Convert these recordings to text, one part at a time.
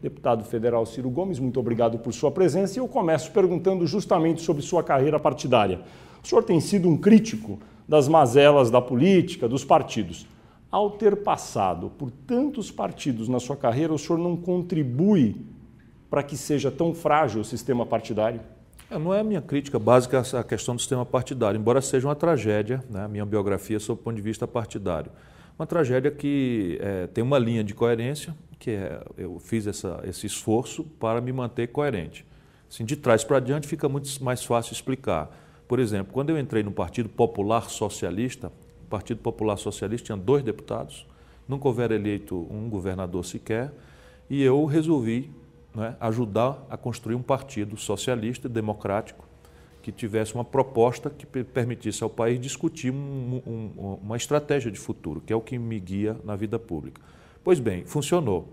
Deputado federal Ciro Gomes, muito obrigado por sua presença e eu começo perguntando justamente sobre sua carreira partidária. O senhor tem sido um crítico das mazelas da política, dos partidos. Ao ter passado por tantos partidos na sua carreira, o senhor não contribui para que seja tão frágil o sistema partidário? Não é a minha crítica básica a questão do sistema partidário, embora seja uma tragédia, né, a minha biografia sob o ponto de vista partidário. Uma tragédia que tem uma linha de coerência, eu fiz esse esforço para me manter coerente. Assim, de trás para diante fica muito mais fácil explicar. Por exemplo, quando eu entrei no Partido Popular Socialista, o Partido Popular Socialista tinha 2 deputados, nunca houver eleito um governador sequer, e eu resolvi ajudar a construir um partido socialista e democrático que tivesse uma proposta que permitisse ao país discutir uma estratégia de futuro, que é o que me guia na vida pública. Pois bem, funcionou.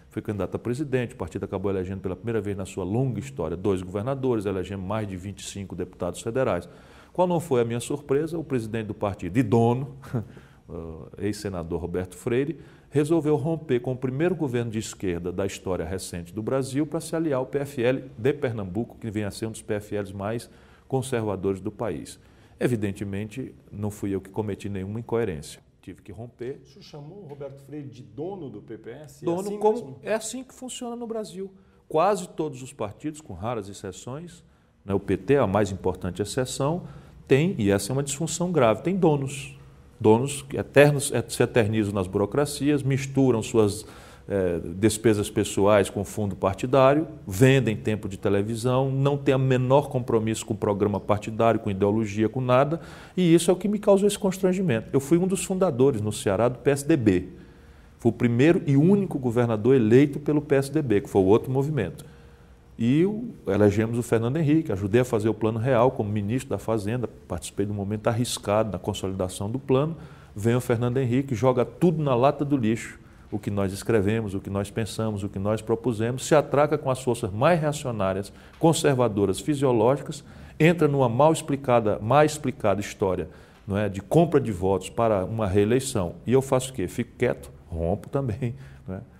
Fui candidato a presidente, o partido acabou elegendo pela primeira vez na sua longa história 2 governadores, elegemos mais de 25 deputados federais. Qual não foi a minha surpresa? O presidente do partido e dono, ex-senador Roberto Freire, resolveu romper com o primeiro governo de esquerda da história recente do Brasil para se aliar ao PFL de Pernambuco, que vem a ser um dos PFLs mais conservadores do país. Evidentemente, não fui eu que cometi nenhuma incoerência. Tive que romper. O senhor chamou o Roberto Freire de dono do PPS? Dono, é assim que funciona no Brasil. Quase todos os partidos, com raras exceções, o PT, a mais importante exceção, tem, e essa é uma disfunção grave, tem donos. Donos que se eternizam nas burocracias, misturam suas despesas pessoais com fundo partidário, vendem tempo de televisão, não têm o menor compromisso com o programa partidário, com ideologia, com nada, e isso é o que me causou esse constrangimento. Eu fui um dos fundadores no Ceará do PSDB. Fui o primeiro e único governador eleito pelo PSDB, que foi o outro movimento. E elegemos o Fernando Henrique, ajudei a fazer o Plano Real como ministro da Fazenda, participei de um momento arriscado na consolidação do plano. Vem o Fernando Henrique, joga tudo na lata do lixo, o que nós escrevemos, o que nós pensamos, o que nós propusemos, se atraca com as forças mais reacionárias, conservadoras, fisiológicas, entra numa mal explicada história de compra de votos para uma reeleição. E eu faço o quê? Fico quieto, rompo também.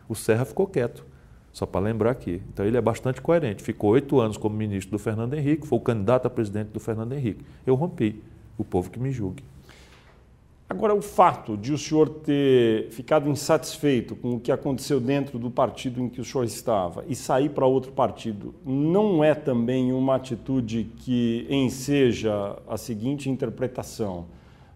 O Serra ficou quieto. Só para lembrar aqui. Então ele é bastante coerente. Ficou 8 anos como ministro do Fernando Henrique, foi o candidato a presidente do Fernando Henrique. Eu rompi. O povo que me julgue. Agora, o fato de o senhor ter ficado insatisfeito com o que aconteceu dentro do partido em que o senhor estava e sair para outro partido, não é também uma atitude que enseja a seguinte interpretação?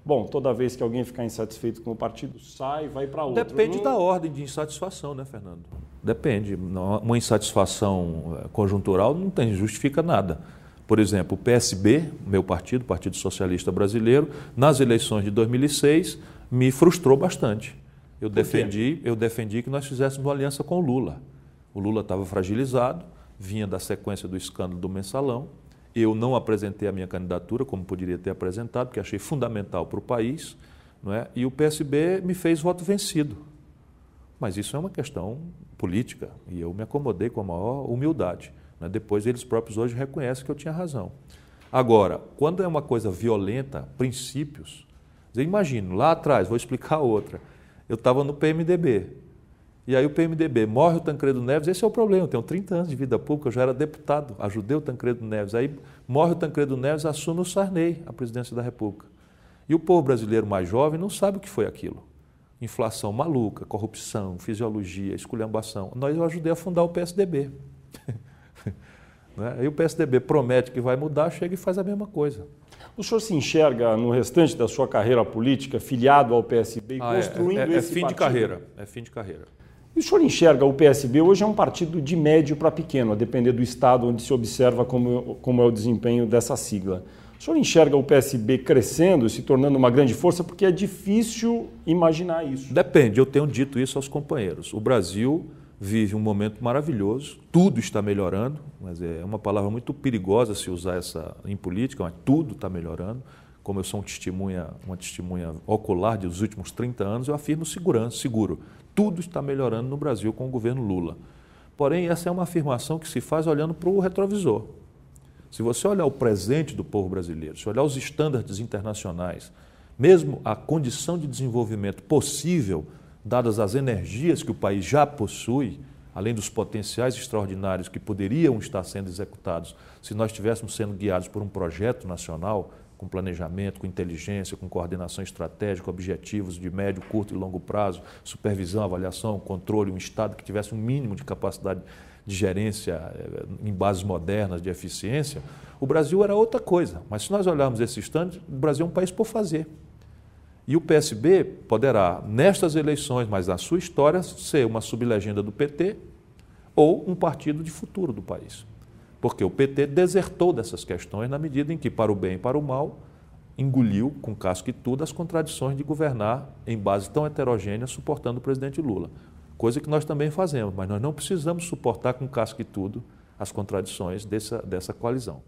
Bom, toda vez que alguém ficar insatisfeito com o partido, sai, vai para outro. Depende da ordem de insatisfação, né, Fernando? Depende. Uma insatisfação conjuntural não justifica nada. Por exemplo, o PSB, meu partido, Partido Socialista Brasileiro, nas eleições de 2006, me frustrou bastante. Eu defendi que nós fizéssemos uma aliança com o Lula. O Lula estava fragilizado, vinha da sequência do escândalo do Mensalão. Eu não apresentei a minha candidatura, como poderia ter apresentado, porque achei fundamental para o país, e o PSB me fez voto vencido. Mas isso é uma questão política e eu me acomodei com a maior humildade. Depois eles próprios hoje reconhecem que eu tinha razão. Agora, quando é uma coisa violenta, princípios, imagino, lá atrás, vou explicar outra, eu estava no PMDB, e aí o PMDB morre o Tancredo Neves, esse é o problema, eu tenho 30 anos de vida pública, eu já era deputado, ajudei o Tancredo Neves, aí morre o Tancredo Neves, assume o Sarney, a presidência da República. E o povo brasileiro mais jovem não sabe o que foi aquilo. Inflação maluca, corrupção, fisiologia, esculhambação. Eu ajudei a fundar o PSDB. Aí o PSDB promete que vai mudar, chega e faz a mesma coisa. O senhor se enxerga no restante da sua carreira política, filiado ao PSB e construindo esse fim partido? De carreira, é fim de carreira. E o senhor enxerga o PSB hoje é um partido de médio para pequeno, a depender do estado onde se observa como é o desempenho dessa sigla. O senhor enxerga o PSB crescendo, se tornando uma grande força, porque é difícil imaginar isso. Depende, eu tenho dito isso aos companheiros. O Brasil vive um momento maravilhoso, tudo está melhorando, mas é uma palavra muito perigosa se usar essa em política, mas tudo está melhorando. Como eu sou uma testemunha ocular dos últimos 30 anos, eu afirmo seguro. Tudo está melhorando no Brasil com o governo Lula. Porém, essa é uma afirmação que se faz olhando para o retrovisor. Se você olhar o presente do povo brasileiro, se olhar os estándares internacionais, mesmo a condição de desenvolvimento possível, dadas as energias que o país já possui, além dos potenciais extraordinários que poderiam estar sendo executados se nós estivéssemos sendo guiados por um projeto nacional, com planejamento, com inteligência, com coordenação estratégica, objetivos de médio, curto e longo prazo, supervisão, avaliação, controle, um Estado que tivesse um mínimo de capacidade de gerência em bases modernas de eficiência, o Brasil era outra coisa. Mas se nós olharmos esse instante, o Brasil é um país por fazer. E o PSB poderá, nestas eleições, mas na sua história, ser uma sublegenda do PT ou um partido de futuro do país. Porque o PT desertou dessas questões na medida em que, para o bem e para o mal, engoliu com casca e tudo as contradições de governar em base tão heterogênea suportando o presidente Lula. Coisa que nós também fazemos, mas nós não precisamos suportar com casca e tudo as contradições dessa coalizão.